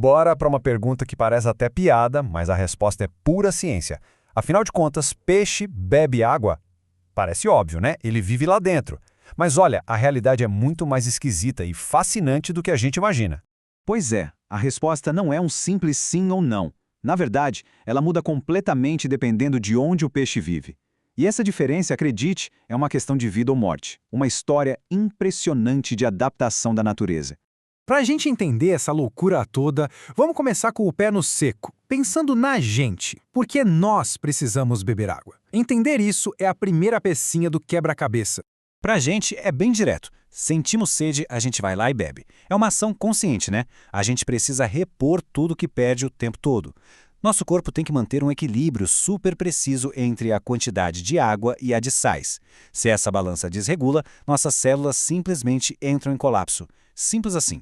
Bora para uma pergunta que parece até piada, mas a resposta é pura ciência. Afinal de contas, peixe bebe água? Parece óbvio, né? Ele vive lá dentro. Mas olha, a realidade é muito mais esquisita e fascinante do que a gente imagina. Pois é, a resposta não é um simples sim ou não. Na verdade, ela muda completamente dependendo de onde o peixe vive. E essa diferença, acredite, é uma questão de vida ou morte. Uma história impressionante de adaptação da natureza. Para a gente entender essa loucura toda, vamos começar com o pé no seco, pensando na gente, porque nós precisamos beber água. Entender isso é a primeira pecinha do quebra-cabeça. Pra gente é bem direto. Sentimos sede, a gente vai lá e bebe. É uma ação consciente, né? A gente precisa repor tudo que perde o tempo todo. Nosso corpo tem que manter um equilíbrio super preciso entre a quantidade de água e a de sais. Se essa balança desregula, nossas células simplesmente entram em colapso. Simples assim.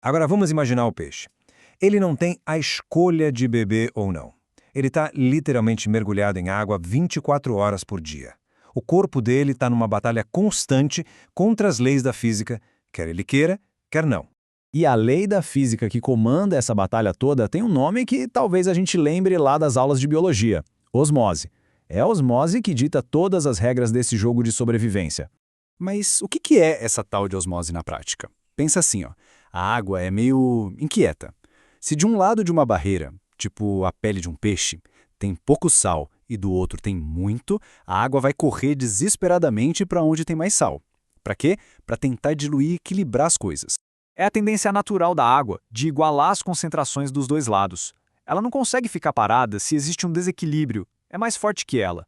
Agora vamos imaginar o peixe. Ele não tem a escolha de beber ou não. Ele está literalmente mergulhado em água 24 horas por dia. O corpo dele está numa batalha constante contra as leis da física, quer ele queira, quer não. E a lei da física que comanda essa batalha toda tem um nome que talvez a gente lembre lá das aulas de biologia: osmose. É a osmose que dita todas as regras desse jogo de sobrevivência. Mas o que é essa tal de osmose na prática? Pensa assim, ó. A água é meio inquieta. Se de um lado de uma barreira, tipo a pele de um peixe, tem pouco sal e do outro tem muito, a água vai correr desesperadamente para onde tem mais sal. Para quê? Para tentar diluir e equilibrar as coisas. É a tendência natural da água de igualar as concentrações dos dois lados. Ela não consegue ficar parada se existe um desequilíbrio, é mais forte que ela.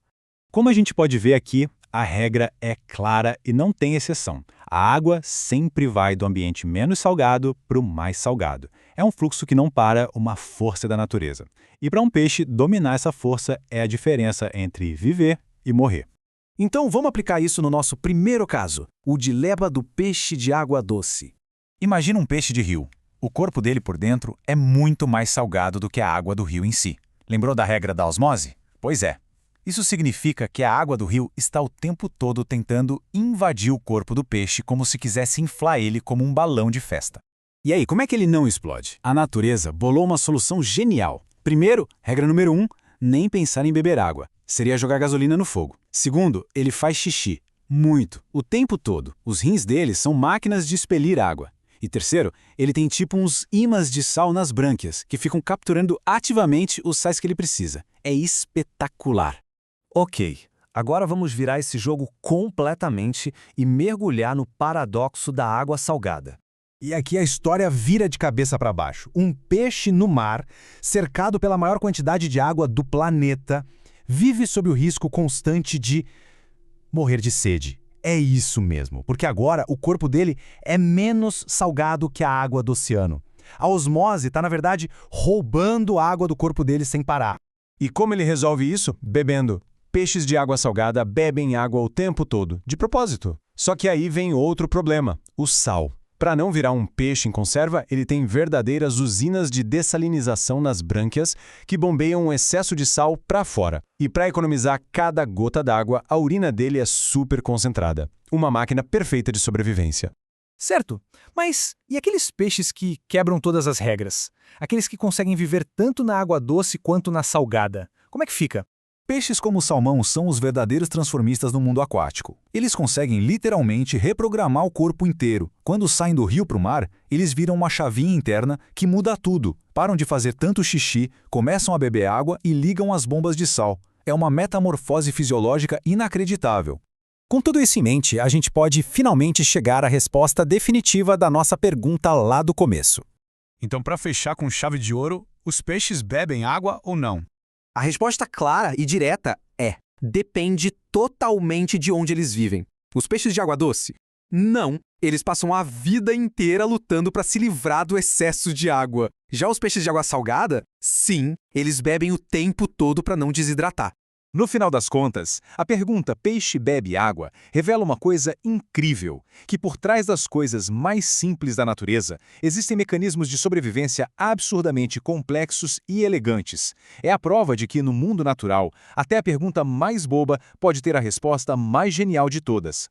Como a gente pode ver aqui, a regra é clara e não tem exceção. A água sempre vai do ambiente menos salgado para o mais salgado. É um fluxo que não para, uma força da natureza. E para um peixe, dominar essa força é a diferença entre viver e morrer. Então vamos aplicar isso no nosso primeiro caso, o dilema do peixe de água doce. Imagina um peixe de rio. O corpo dele por dentro é muito mais salgado do que a água do rio em si. Lembrou da regra da osmose? Pois é. Isso significa que a água do rio está o tempo todo tentando invadir o corpo do peixe como se quisesse inflar ele como um balão de festa. E aí, como é que ele não explode? A natureza bolou uma solução genial. Primeiro, regra número 1, nem pensar em beber água. Seria jogar gasolina no fogo. Segundo, ele faz xixi. Muito. O tempo todo. Os rins dele são máquinas de expelir água. E terceiro, ele tem tipo uns ímãs de sal nas brânquias, que ficam capturando ativamente os sais que ele precisa. É espetacular. Ok, agora vamos virar esse jogo completamente e mergulhar no paradoxo da água salgada. E aqui a história vira de cabeça para baixo. Um peixe no mar, cercado pela maior quantidade de água do planeta, vive sob o risco constante de morrer de sede. É isso mesmo, porque agora o corpo dele é menos salgado que a água do oceano. A osmose está, na verdade, roubando a água do corpo dele sem parar. E como ele resolve isso? Bebendo. Peixes de água salgada bebem água o tempo todo, de propósito. Só que aí vem outro problema, o sal. Para não virar um peixe em conserva, ele tem verdadeiras usinas de dessalinização nas brânquias que bombeiam um excesso de sal para fora. E para economizar cada gota d'água, a urina dele é super concentrada. Uma máquina perfeita de sobrevivência. Certo, mas e aqueles peixes que quebram todas as regras? Aqueles que conseguem viver tanto na água doce quanto na salgada? Como é que fica? Peixes como o salmão são os verdadeiros transformistas no mundo aquático. Eles conseguem literalmente reprogramar o corpo inteiro. Quando saem do rio para o mar, eles viram uma chavinha interna que muda tudo. Param de fazer tanto xixi, começam a beber água e ligam as bombas de sal. É uma metamorfose fisiológica inacreditável. Com tudo isso em mente, a gente pode finalmente chegar à resposta definitiva da nossa pergunta lá do começo. Então, para fechar com chave de ouro, os peixes bebem água ou não? A resposta clara e direta é: depende totalmente de onde eles vivem. Os peixes de água doce? Não. Eles passam a vida inteira lutando para se livrar do excesso de água. Já os peixes de água salgada? Sim, eles bebem o tempo todo para não desidratar. No final das contas, a pergunta peixe bebe água revela uma coisa incrível, que por trás das coisas mais simples da natureza existem mecanismos de sobrevivência absurdamente complexos e elegantes. É a prova de que no mundo natural, até a pergunta mais boba pode ter a resposta mais genial de todas.